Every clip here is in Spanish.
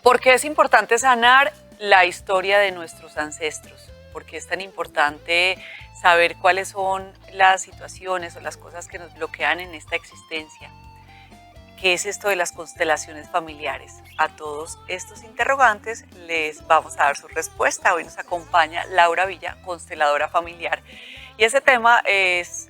¿Por qué es importante sanar la historia de nuestros ancestros? ¿Por qué es tan importante saber cuáles son las situaciones o las cosas que nos bloquean en esta existencia? ¿Qué es esto de las constelaciones familiares? A todos estos interrogantes les vamos a dar su respuesta. Hoy nos acompaña Laura Villa, consteladora familiar. Y ese tema es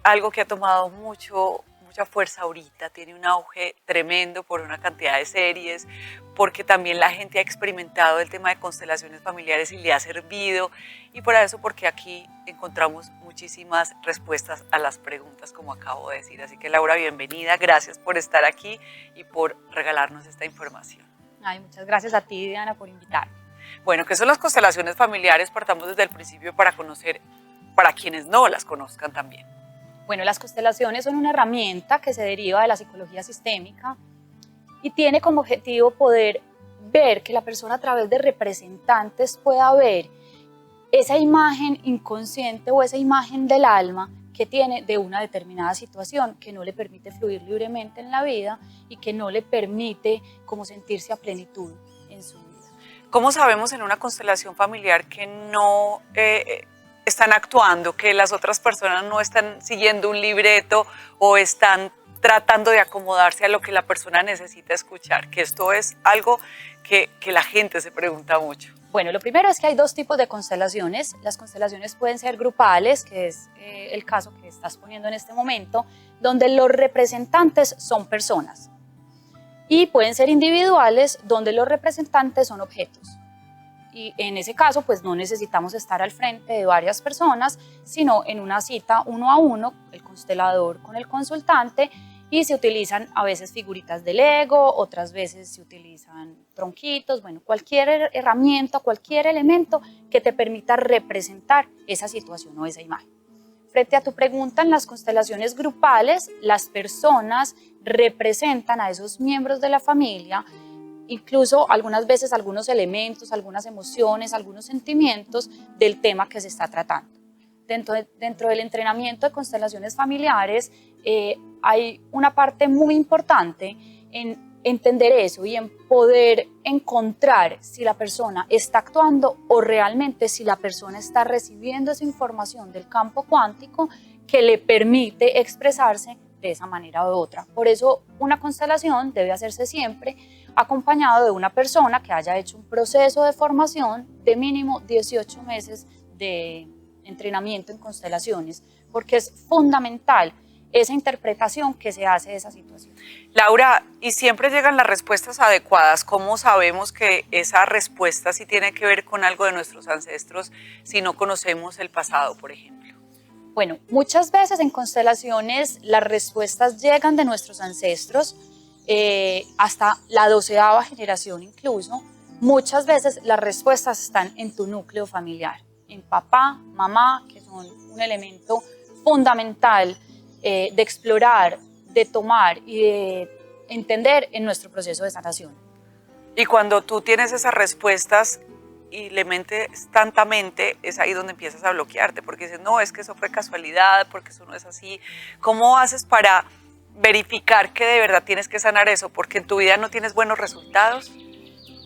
algo que ha tomado mucha fuerza ahorita, tiene un auge tremendo por una cantidad de series, porque también la gente ha experimentado el tema de constelaciones familiares y le ha servido, y por eso porque aquí encontramos muchísimas respuestas a las preguntas, como acabo de decir. Así que Laura, bienvenida, gracias por estar aquí y por regalarnos esta información. Ay, muchas gracias a ti, Diana, por invitarme. Bueno, ¿qué son las constelaciones familiares? Partamos desde el principio para conocer, para quienes no las conozcan también. Bueno, las constelaciones son una herramienta que se deriva de la psicología sistémica y tiene como objetivo poder ver que la persona a través de representantes pueda ver esa imagen inconsciente o esa imagen del alma que tiene de una determinada situación que no le permite fluir libremente en la vida y que no le permite como sentirse a plenitud en su vida. ¿Cómo sabemos en una constelación familiar que no están actuando, que las otras personas no están siguiendo un libreto o están tratando de acomodarse a lo que la persona necesita escuchar? Que esto es algo que la gente se pregunta mucho. Bueno, lo primero es que hay dos tipos de constelaciones. Las constelaciones pueden ser grupales, que es el caso que estás poniendo en este momento, donde los representantes son personas. Y pueden ser individuales, donde los representantes son objetos. Y en ese caso, pues no necesitamos estar al frente de varias personas, sino en una cita uno a uno, el constelador con el consultante, y se utilizan a veces figuritas de Lego, otras veces se utilizan tronquitos, bueno, cualquier herramienta, cualquier elemento que te permita representar esa situación o esa imagen. Frente a tu pregunta, en las constelaciones grupales, las personas representan a esos miembros de la familia, incluso algunas veces algunos elementos, algunas emociones, algunos sentimientos del tema que se está tratando. Dentro del entrenamiento de constelaciones familiares hay una parte muy importante en entender eso y en poder encontrar si la persona está actuando o realmente si la persona está recibiendo esa información del campo cuántico que le permite expresarse de esa manera u otra. Por eso una constelación debe hacerse siempre acompañado de una persona que haya hecho un proceso de formación de mínimo 18 meses de entrenamiento en constelaciones, porque es fundamental esa interpretación que se hace de esa situación. Laura, ¿y siempre llegan las respuestas adecuadas? ¿Cómo sabemos que esa respuesta sí tiene que ver con algo de nuestros ancestros si no conocemos el pasado, por ejemplo? Bueno, muchas veces en constelaciones las respuestas llegan de nuestros ancestros, hasta la 12ª generación incluso. Muchas veces las respuestas están en tu núcleo familiar, en papá, mamá, que son un elemento fundamental de explorar, de tomar y de entender en nuestro proceso de sanación. Y cuando tú tienes esas respuestas y le mentes tantamente, es ahí donde empiezas a bloquearte, porque dices, no, es que eso fue casualidad, porque eso no es así. ¿Cómo haces para verificar que de verdad tienes que sanar eso? Porque en tu vida no tienes buenos resultados.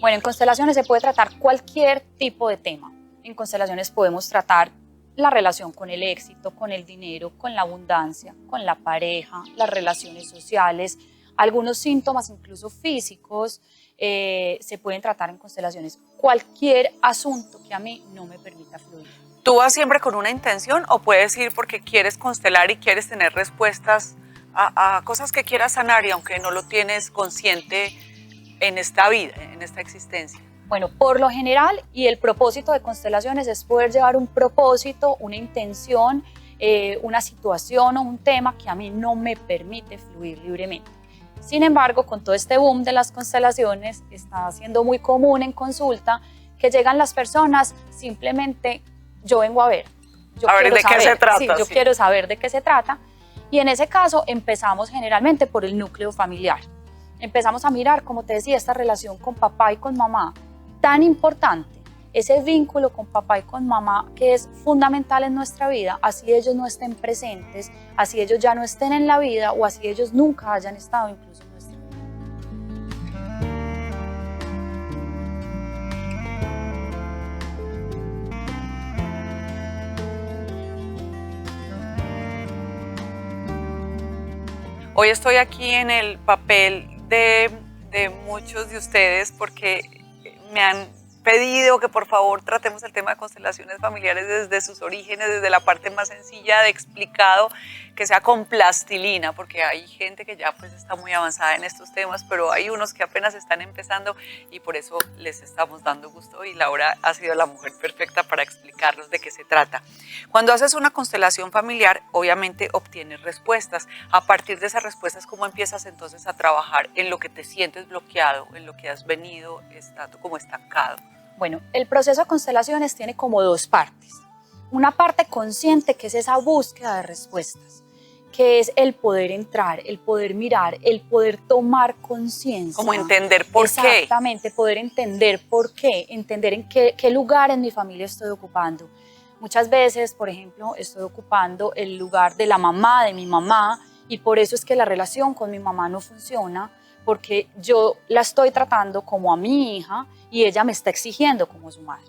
Bueno, en constelaciones se puede tratar cualquier tipo de tema. En constelaciones podemos tratar la relación con el éxito, con el dinero, con la abundancia, con la pareja, las relaciones sociales, algunos síntomas incluso físicos se pueden tratar en constelaciones. Cualquier asunto que a mí no me permita fluir. ¿Tú vas siempre con una intención o puedes ir porque quieres constelar y quieres tener respuestas a cosas que quieras sanar y aunque no lo tienes consciente en esta vida, en esta existencia? Bueno, por lo general, y el propósito de constelaciones es poder llevar un propósito, una intención, una situación o un tema que a mí no me permite fluir libremente. Sin embargo, con todo este boom de las constelaciones, está siendo muy común en consulta que llegan las personas simplemente, yo vengo a ver. A ver de qué se trata. Sí, yo quiero saber de qué se trata. Y en ese caso empezamos generalmente por el núcleo familiar. Empezamos a mirar, como te decía, esta relación con papá y con mamá, tan importante, ese vínculo con papá y con mamá que es fundamental en nuestra vida, así ellos no estén presentes, así ellos ya no estén en la vida o así ellos nunca hayan estado incluso en nuestra vida. Hoy estoy aquí en el papel de muchos de ustedes porque me han pedido que por favor tratemos el tema de constelaciones familiares desde sus orígenes, desde la parte más sencilla de explicado, que sea con plastilina, porque hay gente que ya pues está muy avanzada en estos temas, pero hay unos que apenas están empezando y por eso les estamos dando gusto y Laura ha sido la mujer perfecta para explicarnos de qué se trata. Cuando haces una constelación familiar, obviamente obtienes respuestas. A partir de esas respuestas, ¿cómo empiezas entonces a trabajar en lo que te sientes bloqueado, en lo que has venido estando como estancado? Bueno, el proceso de constelaciones tiene como dos partes. Una parte consciente, que es esa búsqueda de respuestas, que es el poder entrar, el poder mirar, el poder tomar conciencia. Como entender por qué. Exactamente, poder entender por qué, entender en qué lugar en mi familia estoy ocupando. Muchas veces, por ejemplo, estoy ocupando el lugar de la mamá, de mi mamá, y por eso es que la relación con mi mamá no funciona, porque yo la estoy tratando como a mi hija y ella me está exigiendo como su madre.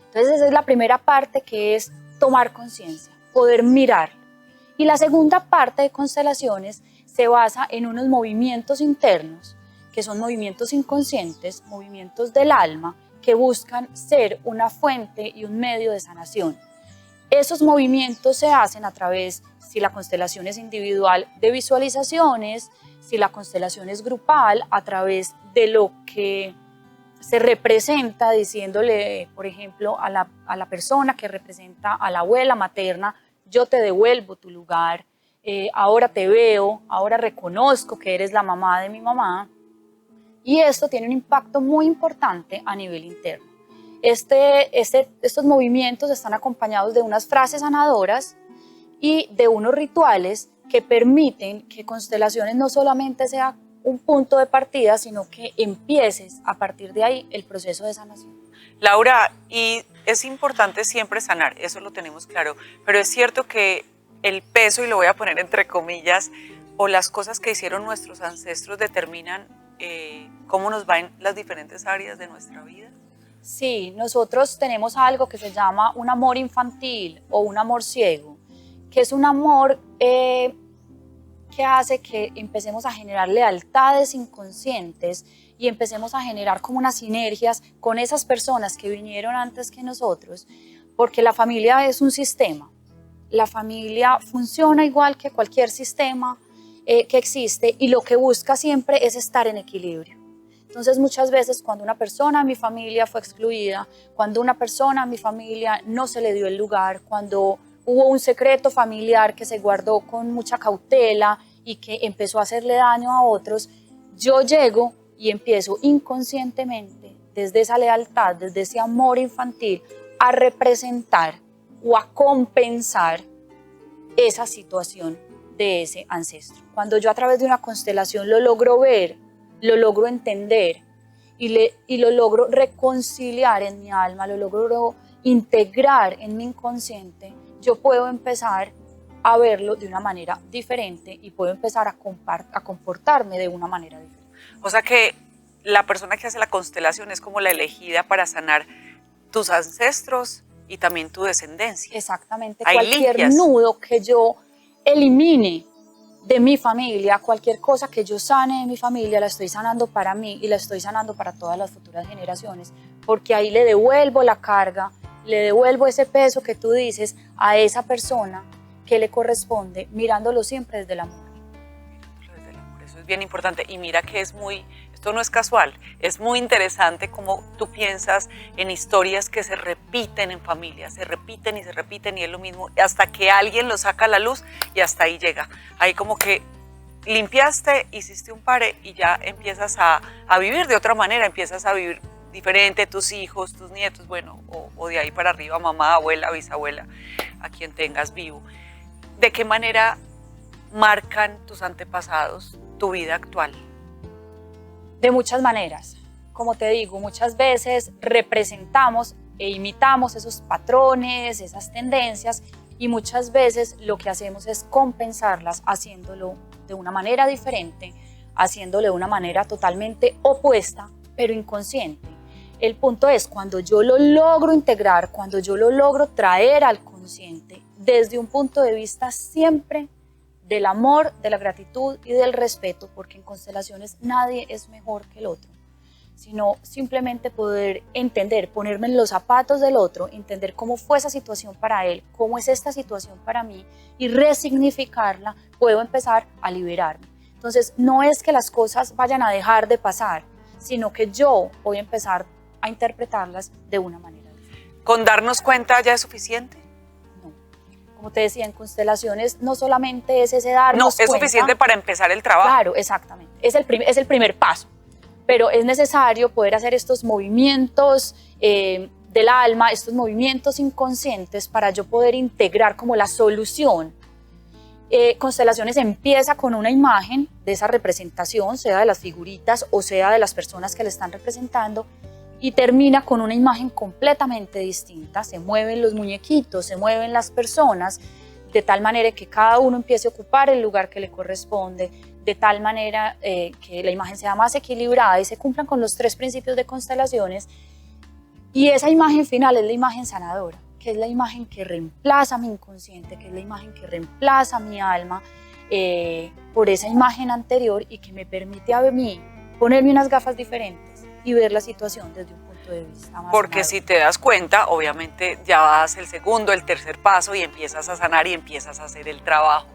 Entonces esa es la primera parte, que es tomar conciencia, poder mirar. Y la segunda parte de constelaciones se basa en unos movimientos internos, que son movimientos inconscientes, movimientos del alma, que buscan ser una fuente y un medio de sanación. Esos movimientos se hacen a través, si la constelación es individual, de visualizaciones, si la constelación es grupal, a través de lo que se representa diciéndole, por ejemplo, a la persona que representa a la abuela materna: yo te devuelvo tu lugar, ahora te veo, ahora reconozco que eres la mamá de mi mamá. Y esto tiene un impacto muy importante a nivel interno. Estos movimientos están acompañados de unas frases sanadoras y de unos rituales que permiten que constelaciones no solamente sea un punto de partida, sino que empieces a partir de ahí el proceso de sanación. Laura, y es importante siempre sanar, eso lo tenemos claro, pero es cierto que el peso, y lo voy a poner entre comillas, o las cosas que hicieron nuestros ancestros determinan cómo nos va en las diferentes áreas de nuestra vida. Sí, nosotros tenemos algo que se llama un amor infantil o un amor ciego, que es un amor que hace que empecemos a generar lealtades inconscientes y empecemos a generar como unas sinergias con esas personas que vinieron antes que nosotros, porque la familia es un sistema. La familia funciona igual que cualquier sistema que existe, y lo que busca siempre es estar en equilibrio. Entonces muchas veces cuando una persona en mi familia fue excluida, cuando una persona en mi familia no se le dio el lugar, cuando hubo un secreto familiar que se guardó con mucha cautela y que empezó a hacerle daño a otros, yo llego y empiezo inconscientemente, desde esa lealtad, desde ese amor infantil, a representar o a compensar esa situación de ese ancestro. Cuando yo a través de una constelación lo logro ver, lo logro entender y lo logro reconciliar en mi alma, lo logro integrar en mi inconsciente, yo puedo empezar a verlo de una manera diferente y puedo empezar a comportarme de una manera diferente. O sea que la persona que hace la constelación es como la elegida para sanar tus ancestros y también tu descendencia. Exactamente. Hay cualquier limpias. nudo que yo elimine de mi familia, cualquier cosa que yo sane de mi familia, la estoy sanando para mí y la estoy sanando para todas las futuras generaciones, porque ahí le devuelvo la carga, le devuelvo ese peso que tú dices a esa persona que le corresponde, mirándolo siempre desde el amor. Desde el amor, eso es bien importante. Y mira que esto no es casual, es muy interesante cómo tú piensas en historias que se repiten en familias, se repiten y es lo mismo, hasta que alguien lo saca a la luz y hasta ahí llega. Ahí como que limpiaste, hiciste un pare y ya empiezas a vivir de otra manera, empiezas a vivir diferente, tus hijos, tus nietos, bueno, o de ahí para arriba, mamá, abuela, bisabuela, a quien tengas vivo. ¿De qué manera marcan tus antepasados tu vida actual? De muchas maneras. Como te digo, muchas veces representamos e imitamos esos patrones, esas tendencias, y muchas veces lo que hacemos es compensarlas haciéndolo de una manera diferente, haciéndolo de una manera totalmente opuesta, pero inconsciente. El punto es cuando yo lo logro integrar, cuando yo lo logro traer al consciente, desde un punto de vista siempre del amor, de la gratitud y del respeto, porque en constelaciones nadie es mejor que el otro, sino simplemente poder entender, ponerme en los zapatos del otro, entender cómo fue esa situación para él, cómo es esta situación para mí y resignificarla, puedo empezar a liberarme. Entonces no es que las cosas vayan a dejar de pasar, sino que yo voy a empezar a interpretarlas de una manera diferente. ¿Con darnos cuenta ya es suficiente? No. Como te decía, en constelaciones no solamente es ese darnos cuenta. No, es suficiente para empezar el trabajo. Claro, exactamente. Es el primer paso. Pero es necesario poder hacer estos movimientos del alma, estos movimientos inconscientes para yo poder integrar como la solución. Constelaciones empieza con una imagen de esa representación, sea de las figuritas o sea de las personas que le están representando, y termina con una imagen completamente distinta. Se mueven los muñequitos, se mueven las personas, de tal manera que cada uno empiece a ocupar el lugar que le corresponde, de tal manera que la imagen sea más equilibrada y se cumplan con los 3 principios de constelaciones. Y esa imagen final es la imagen sanadora, que es la imagen que reemplaza mi inconsciente, que es la imagen que reemplaza mi alma por esa imagen anterior y que me permite a mí ponerme unas gafas diferentes y ver la situación desde un punto de vista más Porque sanador. si te das cuenta, obviamente ya das el segundo, el tercer paso y empiezas a sanar y empiezas a hacer el trabajo.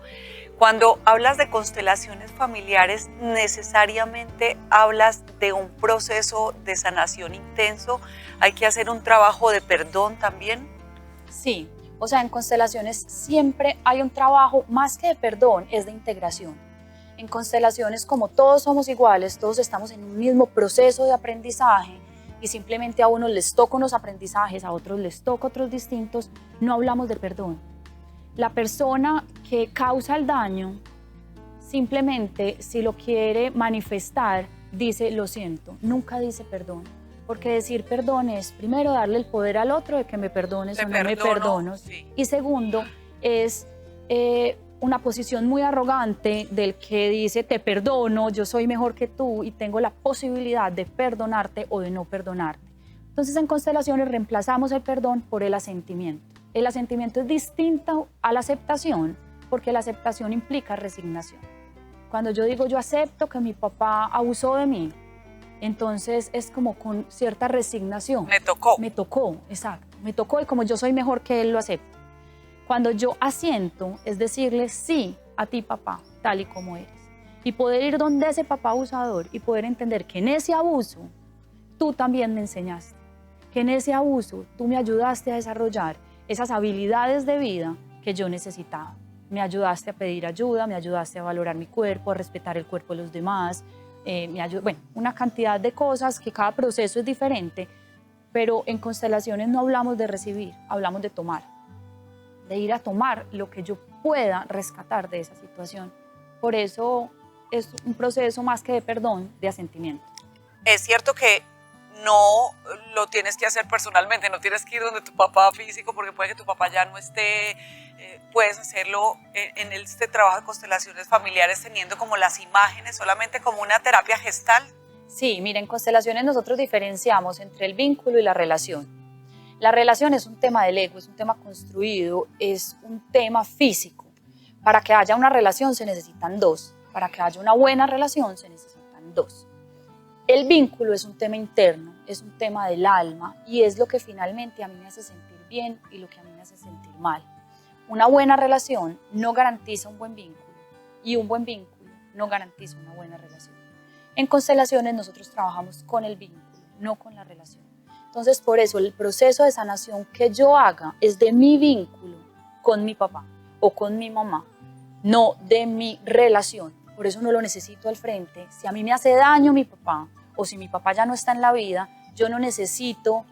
Cuando hablas de constelaciones familiares, necesariamente hablas de un proceso de sanación intenso. Hay que hacer un trabajo de perdón también. Sí, o sea, en constelaciones siempre hay un trabajo, más que de perdón, es de integración. En constelaciones, como todos somos iguales, todos estamos en un mismo proceso de aprendizaje y simplemente a unos les toca unos aprendizajes, a otros les toca otros distintos, no hablamos de perdón. La persona que causa el daño, simplemente si lo quiere manifestar, dice lo siento, nunca dice perdón. Porque decir perdón es primero darle el poder al otro de que me perdones o no me perdono. Sí. Y segundo es una posición muy arrogante del que dice te perdono, yo soy mejor que tú y tengo la posibilidad de perdonarte o de no perdonarte. Entonces en constelaciones reemplazamos el perdón por el asentimiento. El asentimiento es distinto a la aceptación porque la aceptación implica resignación. Cuando yo digo yo acepto que mi papá abusó de mí, entonces es como con cierta resignación. Me tocó. Me tocó, exacto. Me tocó y como yo soy mejor que él, lo acepto. Cuando yo asiento, es decirle sí a ti, papá, tal y como eres. Y poder ir donde ese papá abusador y poder entender que en ese abuso tú también me enseñaste. Que en ese abuso tú me ayudaste a desarrollar esas habilidades de vida que yo necesitaba. Me ayudaste a pedir ayuda, me ayudaste a valorar mi cuerpo, a respetar el cuerpo de los demás, bueno, una cantidad de cosas que cada proceso es diferente, pero en constelaciones no hablamos de recibir, hablamos de tomar, de ir a tomar lo que yo pueda rescatar de esa situación. Por eso es un proceso más que de perdón, de asentimiento. Es cierto que no lo tienes que hacer personalmente, no tienes que ir donde tu papá físico porque puede que tu papá ya no esté, puedes hacerlo en este trabajo de constelaciones familiares teniendo como las imágenes solamente como una terapia gestal. Sí, mira, en constelaciones nosotros diferenciamos entre el vínculo y la relación. La relación es un tema del ego, es un tema construido, es un tema físico. Para que haya una relación se necesitan 2, para que haya una buena relación se necesitan 2. El vínculo es un tema interno, es un tema del alma y es lo que finalmente a mí me hace sentir bien y lo que a mí me hace sentir mal. Una buena relación no garantiza un buen vínculo y un buen vínculo no garantiza una buena relación. En constelaciones nosotros trabajamos con el vínculo, no con la relación. Entonces por eso el proceso de sanación que yo haga es de mi vínculo con mi papá o con mi mamá, no de mi relación. Por eso no lo necesito al frente. Si a mí me hace daño mi papá o si mi papá ya no está en la vida, yo no necesito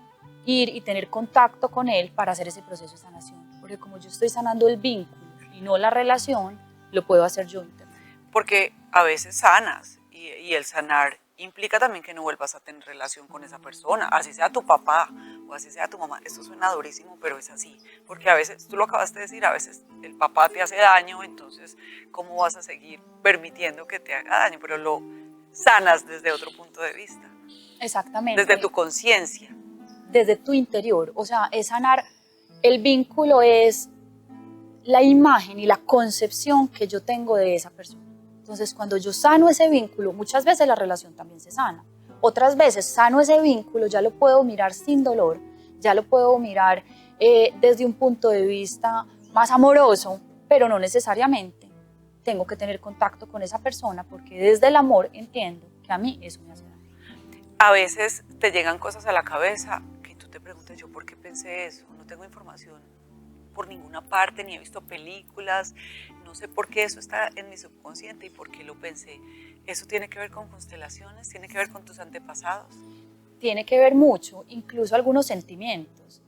ir y tener contacto con él para hacer ese proceso de sanación. Porque como yo estoy sanando el vínculo y no la relación, lo puedo hacer yo internamente. Porque a veces sanas y el sanar implica también que no vuelvas a tener relación con esa persona, así sea tu papá o así sea tu mamá. Esto suena durísimo, pero es así, porque a veces, tú lo acabas de decir, a veces el papá te hace daño, entonces ¿cómo vas a seguir permitiendo que te haga daño? Pero lo sanas desde otro punto de vista. Exactamente. Desde tu conciencia. Desde tu interior, o sea, es sanar. El vínculo es la imagen y la concepción que yo tengo de esa persona. Entonces, cuando yo sano ese vínculo, muchas veces la relación también se sana. Otras veces sano ese vínculo, ya lo puedo mirar sin dolor, ya lo puedo mirar desde un punto de vista más amoroso, pero no necesariamente tengo que tener contacto con esa persona porque desde el amor entiendo que a mí eso me hace daño. A veces te llegan cosas a la cabeza que tú te preguntas, ¿yo por qué pensé eso? No tengo información por ninguna parte, ni he visto películas, no sé por qué eso está en mi subconsciente y por qué lo pensé. ¿Eso tiene que ver con constelaciones? ¿Tiene que ver con tus antepasados? Tiene que ver mucho, incluso algunos sentimientos.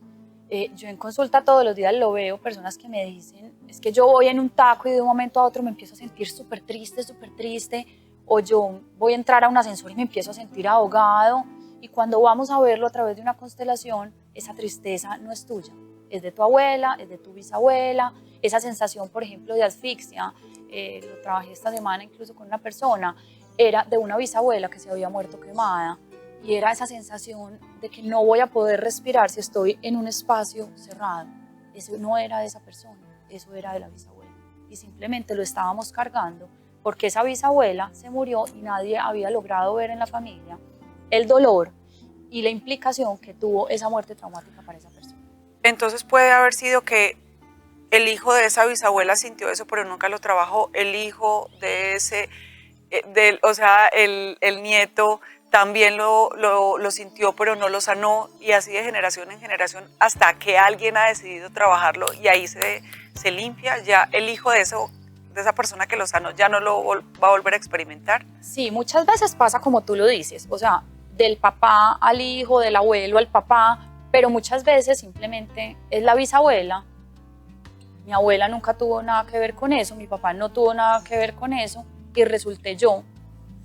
Yo en consulta todos los días lo veo, personas que me dicen, es que yo voy en un taco y de un momento a otro me empiezo a sentir súper triste, o yo voy a entrar a un ascensor y me empiezo a sentir ahogado, y cuando vamos a verlo a través de una constelación, esa tristeza no es tuya, es de tu abuela, es de tu bisabuela, esa sensación, por ejemplo, de asfixia, lo trabajé esta semana incluso con una persona, era de una bisabuela que se había muerto quemada, y era esa sensación de que no voy a poder respirar si estoy en un espacio cerrado. Eso no era de esa persona, eso era de la bisabuela. Y simplemente lo estábamos cargando porque esa bisabuela se murió y nadie había logrado ver en la familia el dolor y la implicación que tuvo esa muerte traumática para esa persona. Entonces puede haber sido que el hijo de esa bisabuela sintió eso, pero nunca lo trabajó. El hijo de ese, o sea, el nieto también lo sintió, pero no lo sanó, y así de generación en generación, hasta que alguien ha decidido trabajarlo y ahí se limpia. Ya el hijo de esa persona que lo sanó ya no lo va a volver a experimentar. Sí, muchas veces pasa como tú lo dices, o sea, del papá al hijo, del abuelo al papá, pero muchas veces simplemente es la bisabuela. Mi abuela nunca tuvo nada que ver con eso, mi papá no tuvo nada que ver con eso, y resulté yo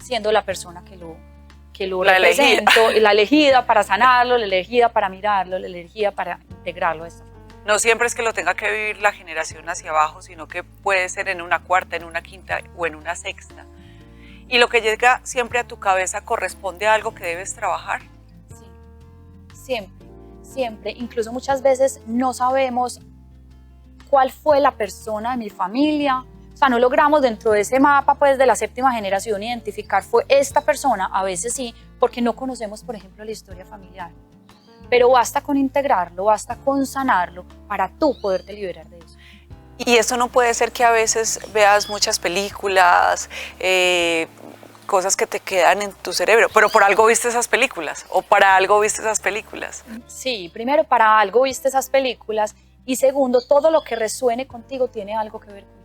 siendo la persona que lo represento, la elegida para sanarlo, la elegida para mirarlo, la elegida para integrarlo a esta familia. No siempre es que lo tenga que vivir la generación hacia abajo, sino que puede ser en una cuarta, en una quinta o en una sexta. ¿Y lo que llega siempre a tu cabeza corresponde a algo que debes trabajar? Sí, siempre. Incluso muchas veces no sabemos cuál fue la persona de mi familia. O sea, no logramos dentro de ese mapa pues, de la séptima generación identificar fue esta persona, a veces sí, porque no conocemos, por ejemplo, la historia familiar. Pero basta con integrarlo, basta con sanarlo para tú poderte liberar de eso. Y eso no puede ser que a veces veas muchas películas, cosas que te quedan en tu cerebro, pero por algo viste esas películas o para algo viste esas películas. Sí, primero para algo viste esas películas y segundo, todo lo que resuene contigo tiene algo que ver contigo.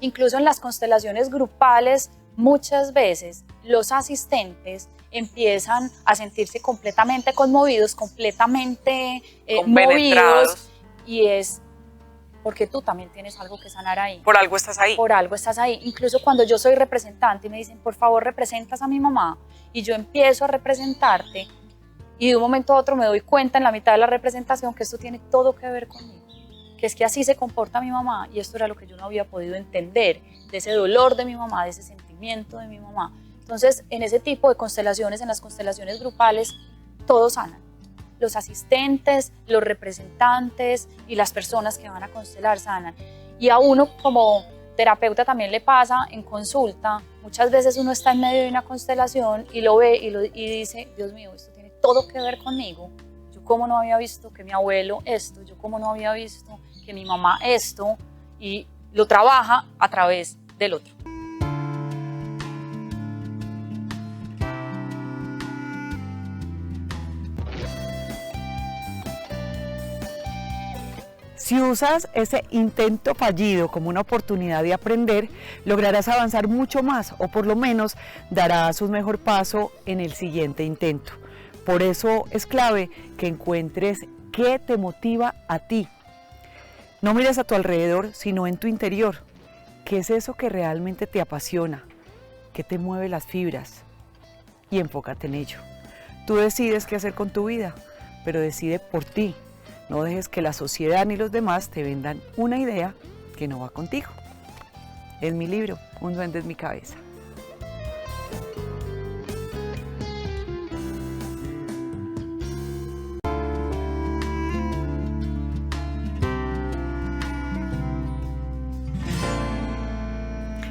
Incluso en las constelaciones grupales, muchas veces los asistentes empiezan a sentirse completamente conmovidos, completamente movidos, y es porque tú también tienes algo que sanar ahí. Por algo estás ahí. Por algo estás ahí. Incluso cuando yo soy representante y me dicen, por favor, representas a mi mamá, y yo empiezo a representarte, y de un momento a otro me doy cuenta en la mitad de la representación que esto tiene todo que ver conmigo, que es que así se comporta mi mamá, y esto era lo que yo no había podido entender, de ese dolor de mi mamá, de ese sentimiento de mi mamá. Entonces, en ese tipo de constelaciones, en las constelaciones grupales, todos sanan. Los asistentes, los representantes y las personas que van a constelar sanan. Y a uno como terapeuta también le pasa en consulta, muchas veces uno está en medio de una constelación y lo ve y dice, Dios mío, esto tiene todo que ver conmigo. Yo cómo no había visto que mi abuelo esto, yo cómo no había visto que mi mamá esto, y lo trabaja a través del otro. Si usas ese intento fallido como una oportunidad de aprender, lograrás avanzar mucho más, o por lo menos darás un mejor paso en el siguiente intento. Por eso es clave que encuentres qué te motiva a ti. No mires a tu alrededor, sino en tu interior. ¿Qué es eso que realmente te apasiona? ¿Qué te mueve las fibras? Y enfócate en ello. Tú decides qué hacer con tu vida, pero decide por ti. No dejes que la sociedad ni los demás te vendan una idea que no va contigo. Es mi libro, Un duende en mi cabeza.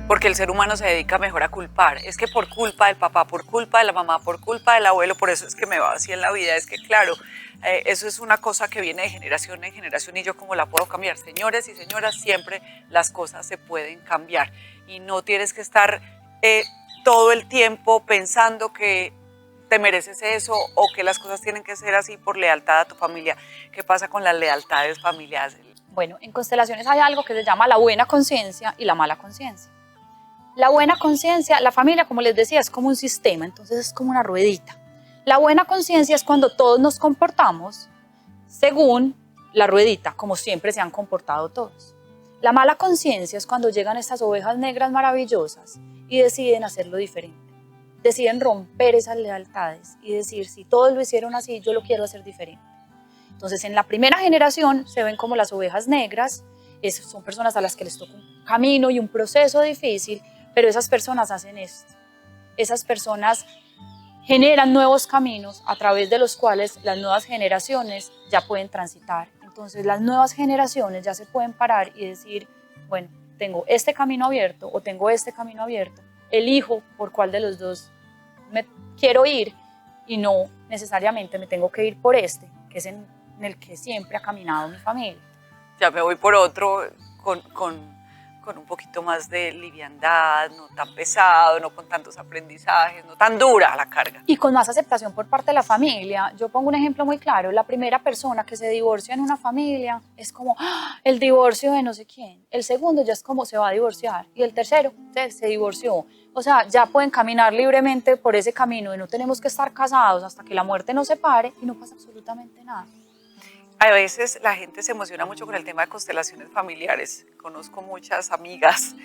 porque el ser humano se dedica mejor a culpar. Es que por culpa del papá, por culpa de la mamá, por culpa del abuelo, por eso es que me va así en la vida. Es que claro, eso es una cosa que viene de generación en generación y yo cómo la puedo cambiar. Señores y señoras, siempre las cosas se pueden cambiar y no tienes que estar todo el tiempo pensando que te mereces eso o que las cosas tienen que ser así por lealtad a tu familia. ¿Qué pasa con las lealtades familiares? Bueno, en constelaciones hay algo que se llama la buena conciencia y la mala conciencia. La buena conciencia, la familia, como les decía, es como un sistema, entonces es como una ruedita. La buena conciencia es cuando todos nos comportamos según la ruedita, como siempre se han comportado todos. La mala conciencia es cuando llegan estas ovejas negras maravillosas y deciden hacerlo diferente. Deciden romper esas lealtades y decir, si todos lo hicieron así, yo lo quiero hacer diferente. Entonces, en la primera generación se ven como las ovejas negras, son personas a las que les toca un camino y un proceso difícil, pero esas personas hacen esto. Esas personas generan nuevos caminos a través de los cuales las nuevas generaciones ya pueden transitar. Entonces, las nuevas generaciones ya se pueden parar y decir, bueno, tengo este camino abierto o tengo este camino abierto, elijo por cuál de los dos me quiero ir y no necesariamente me tengo que ir por este, que es en el que siempre ha caminado mi familia. Ya me voy por otro con un poquito más de liviandad, no tan pesado, no con tantos aprendizajes, no tan dura la carga. Y con más aceptación por parte de la familia. Yo pongo un ejemplo muy claro, la primera persona que se divorcia en una familia es como el divorcio de no sé quién, el segundo ya es como se va a divorciar y el tercero se divorció. O sea, ya pueden caminar libremente por ese camino y no tenemos que estar casados hasta que la muerte nos separe y no pasa absolutamente nada. A veces la gente se emociona mucho con el tema de constelaciones familiares. Conozco muchas amigas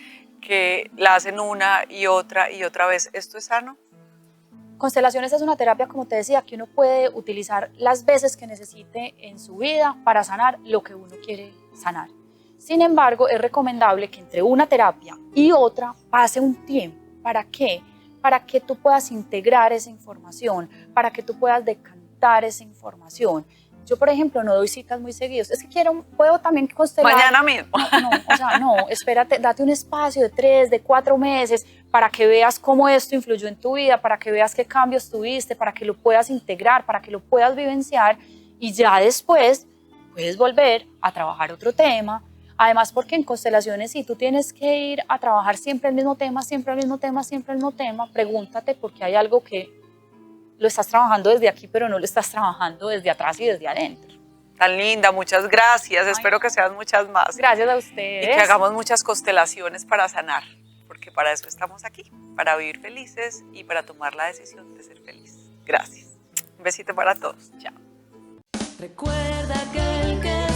que la hacen una y otra vez. ¿Esto es sano? Constelaciones es una terapia, como te decía, que uno puede utilizar las veces que necesite en su vida para sanar lo que uno quiere sanar. Sin embargo, es recomendable que entre una terapia y otra pase un tiempo. ¿Para qué? Para que tú puedas integrar esa información, para que tú puedas decantar esa información. Yo, por ejemplo, no doy citas muy seguidos. Es que puedo también constelar. Mañana mismo. No, espérate, date un espacio de 3, de 4 meses para que veas cómo esto influyó en tu vida, para que veas qué cambios tuviste, para que lo puedas integrar, para que lo puedas vivenciar y ya después puedes volver a trabajar otro tema. Además, porque en constelaciones, si tú tienes que ir a trabajar siempre el mismo tema, siempre el mismo tema, siempre el mismo tema, pregúntate por qué hay algo que lo estás trabajando desde aquí, pero no lo estás trabajando desde atrás y desde adentro. Tan linda, muchas gracias. Espero que sean muchas más. Gracias a ustedes. Y que hagamos muchas constelaciones para sanar, porque para eso estamos aquí, para vivir felices y para tomar la decisión de ser feliz. Gracias. Un besito para todos. Chao. Recuerda que el que